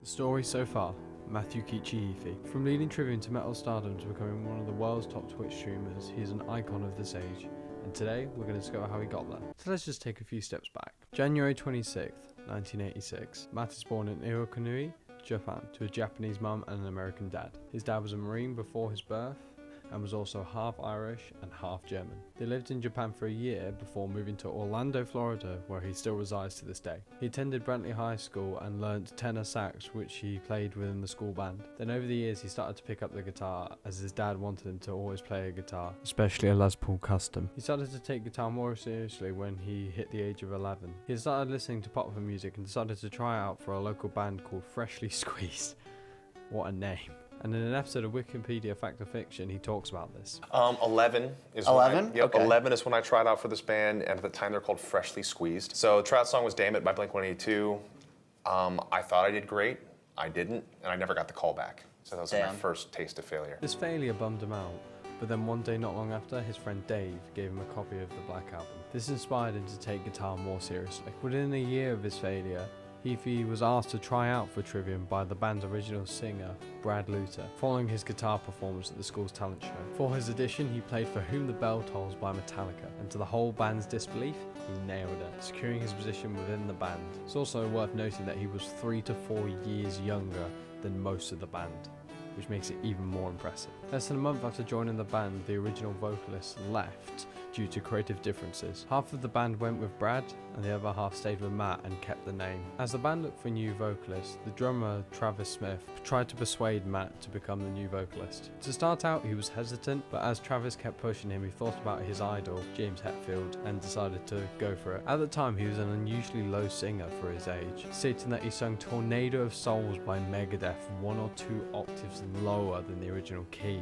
Story so far, Matt Heafy. From leading Trivium to metal stardom to becoming one of the world's top Twitch streamers, he is an icon of this age, and today we're going to discover how he got there. So let's just take a few steps back. January 26th, 1986. Matt is born in Iroquois, Japan, to a Japanese mum and an American dad. His dad was a Marine before his birth, and was also half Irish and half German. They lived in Japan for a year before moving to Orlando, Florida, where he still resides to this day. He attended Brantley High School and learnt tenor sax, which he played within the school band. Then over the years he started to pick up the guitar, as his dad wanted him to always play a guitar, especially a Les Paul Custom. He started to take guitar more seriously when he hit the age of 11. He started listening to popular music and decided to try out for a local band called Freshly Squeezed. What a name. And in an episode of Wikipedia Fact or Fiction, he talks about this. 11 is 11? Yep, Okay. 11 is when I tried out for this band, and at the time they're called Freshly Squeezed. So the tryout song was Damn It by Blink-182. I thought I did great. I didn't, and I never got the call back. So that was my first taste of failure. This failure bummed him out, but then one day not long after, his friend Dave gave him a copy of the Black Album. This inspired him to take guitar more seriously. Within a year of his failure, Heafy was asked to try out for Trivium by the band's original singer, Brad Luther, following his guitar performance at the school's talent show. For his audition, he played For Whom the Bell Tolls by Metallica, and to the whole band's disbelief, he nailed it, securing his position within the band. It's also worth noting that he was 3 to 4 years younger than most of the band, which makes it even more impressive. Less than a month after joining the band, the original vocalist left due to creative differences. Half of the band went with Brad, and the other half stayed with Matt and kept the name. As the band looked for a new vocalist, the drummer Travis Smith tried to persuade Matt to become the new vocalist. To start out, he was hesitant, but as Travis kept pushing him, he thought about his idol, James Hetfield, and decided to go for it. At the time, he was an unusually low singer for his age, stating that he sung Tornado of Souls by Megadeth 1 or 2 octaves lower than the original key.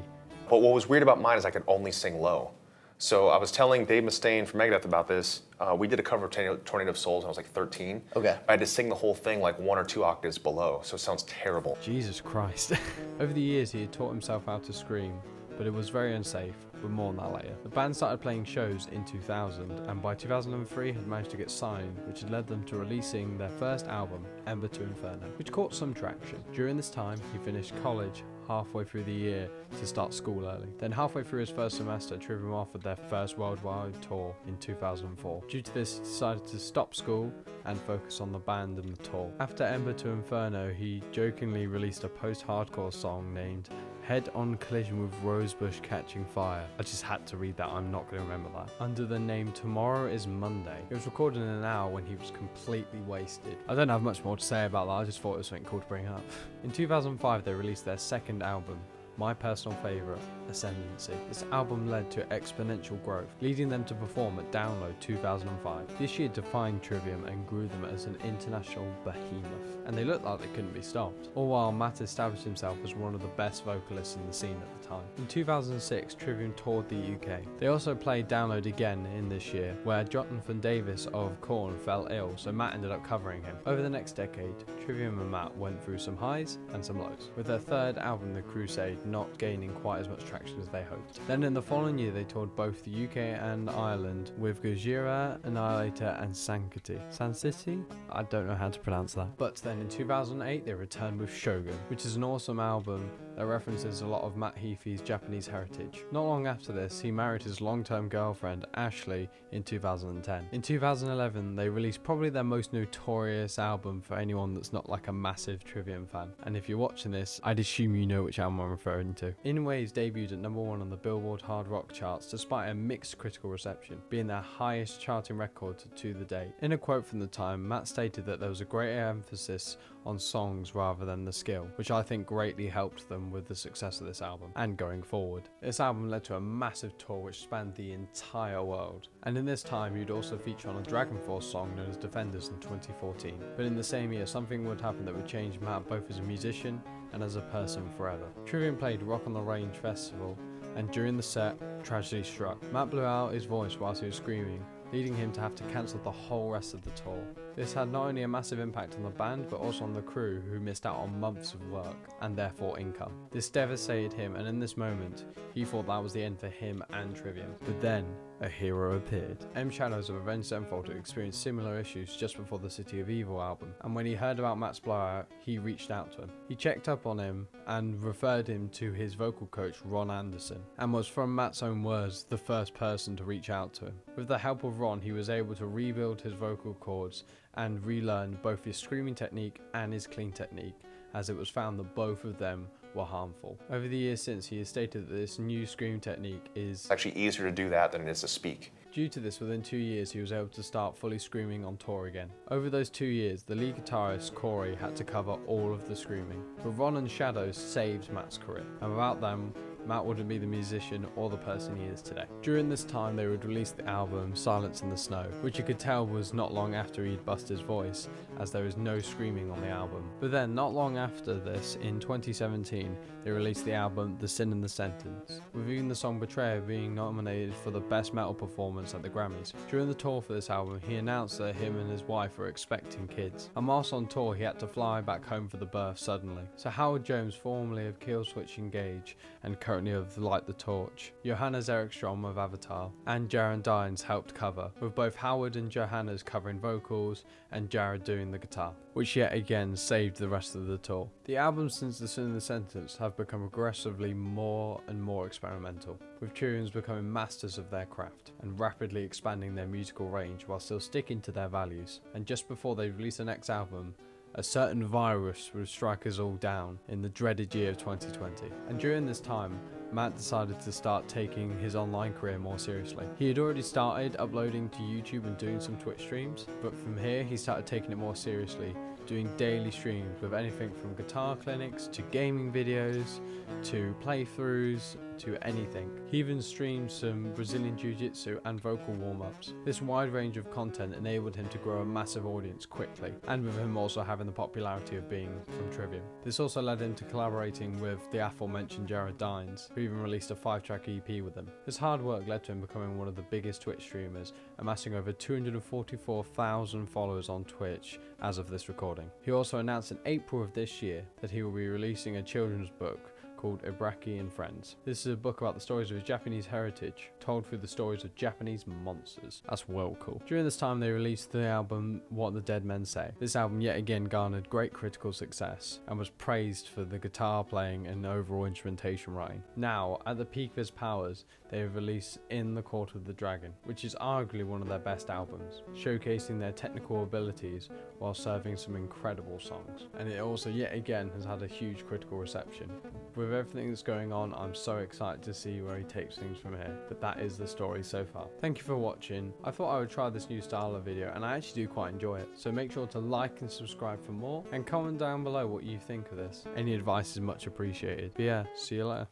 But what was weird about mine is I could only sing low. So I was telling Dave Mustaine from Megadeth about this. We did a cover of Tornado of Souls when I was like 13. Okay. I had to sing the whole thing like 1 or 2 octaves below, so it sounds terrible. Jesus Christ. Over the years, he had taught himself how to scream, but it was very unsafe, but more on that later. The band started playing shows in 2000, and by 2003 had managed to get signed, which had led them to releasing their first album, Ember to Inferno, which caught some traction. During this time, he finished college halfway through the year to start school early. Then halfway through his first semester, Trivium offered their first worldwide tour in 2004. Due to this, he decided to stop school and focus on the band and the tour. After Ember to Inferno, he jokingly released a post-hardcore song named Head on Collision with Rosebush Catching Fire. I just had to read that, I'm not going to remember that. Under the name Tomorrow is Monday. It was recorded in an hour when he was completely wasted. I don't have much more to say about that, I just thought it was something cool to bring up. In 2005 they released their second album, my personal favourite, Ascendancy. This album led to exponential growth, leading them to perform at Download 2005. This year defined Trivium and grew them as an international behemoth, and they looked like they couldn't be stopped. All while Matt established himself as one of the best vocalists in the scene at the time. In 2006, Trivium toured the UK. They also played Download again in this year, where Jonathan Davis of Korn fell ill, so Matt ended up covering him. Over the next decade, Trivium and Matt went through some highs and some lows, with their third album, The Crusade, not gaining quite as much traction as they hoped. Then in the following year they toured both the UK and Ireland with Gojira, Annihilator and Sanctity. Sanctity? I don't know how to pronounce that. But then in 2008 they returned with Shogun, which is an awesome album that references a lot of Matt Heafy's Japanese heritage. Not long after this, he married his long-term girlfriend Ashley in 2010. In 2011 they released probably their most notorious album for anyone that's not like a massive Trivium fan. And if you're watching this, I'd assume you know which album I'm referring to. In Waves debuted at #1 on the Billboard Hard Rock charts despite a mixed critical reception, being their highest charting record to the date. In a quote from the time, Matt stated that there was a greater emphasis on songs rather than the skill, which I think greatly helped them with the success of this album and going forward. This album led to a massive tour which spanned the entire world, and in this time he'd also feature on a Dragon Force song known as Defenders in 2014. But in the same year something would happen that would change Matt both as a musician and as a person forever. Trivium played Rock on the Range Festival, and during the set, tragedy struck. Matt blew out his voice whilst he was screaming, leading him to have to cancel the whole rest of the tour. This had not only a massive impact on the band, but also on the crew, who missed out on months of work, and therefore income. This devastated him, and in this moment, he thought that was the end for him and Trivium. But then, a hero appeared. M Shadows of Avenged Sevenfold had experienced similar issues just before the City of Evil album, and when he heard about Matt's blowout, he reached out to him. He checked up on him and referred him to his vocal coach Ron Anderson, and was, from Matt's own words, the first person to reach out to him. With the help of Ron, he was able to rebuild his vocal cords and relearn both his screaming technique and his clean technique, as it was found that both of them were harmful. Over the years since, he has stated that this new scream technique is It's actually easier to do that than it is to speak. Due to this, within 2 years, he was able to start fully screaming on tour again. Over those 2 years, the lead guitarist, Corey, had to cover all of the screaming. But Ron and Shadows saved Matt's career, and without them, Matt wouldn't be the musician or the person he is today. During this time, they would release the album Silence in the Snow, which you could tell was not long after he'd bust his voice, as there was no screaming on the album. But then, not long after this, in 2017, they released the album The Sin in the Sentence, with even the song Betrayer being nominated for the Best Metal Performance at the Grammys. During the tour for this album, he announced that him and his wife were expecting kids. And whilst on tour, he had to fly back home for the birth suddenly. So Howard Jones, formerly of Killswitch Engage and currently of Light the Torch, Johannes Erikstrom of Avatar, and Jared Dines helped cover, with both Howard and Johannes covering vocals and Jared doing the guitar, which yet again saved the rest of the tour. The albums since The Sin in the Sentence have become progressively more and more experimental, with Turians becoming masters of their craft and rapidly expanding their musical range while still sticking to their values. And just before they release the next album, a certain virus would strike us all down in the dreaded year of 2020. And during this time, Matt decided to start taking his online career more seriously. He had already started uploading to YouTube and doing some Twitch streams, but from here he started taking it more seriously, doing daily streams with anything from guitar clinics to gaming videos to playthroughs to anything. He even streamed some Brazilian Jiu-Jitsu and vocal warm-ups. This wide range of content enabled him to grow a massive audience quickly, and with him also having the popularity of being from Trivium. This also led him to collaborating with the aforementioned Jared Dines, who even released a 5-track EP with him. This hard work led to him becoming one of the biggest Twitch streamers, amassing over 244,000 followers on Twitch as of this recording. He also announced in April of this year that he will be releasing a children's book called Ibraki and Friends. This is a book about the stories of his Japanese heritage, told through the stories of Japanese monsters. That's well cool. During this time, they released the album What the Dead Men Say. This album yet again garnered great critical success and was praised for the guitar playing and overall instrumentation writing. Now, at the peak of his powers, they have released In the Court of the Dragon, which is arguably one of their best albums, showcasing their technical abilities while serving some incredible songs. And it also yet again has had a huge critical reception. With everything that's going on, I'm so excited to see where he takes things from here, but that is the story so far. Thank you for watching. I thought I would try this new style of video, and I actually do quite enjoy it, so make sure to like and subscribe for more, and comment down below what you think of this. Any advice is much appreciated. But yeah, see you later.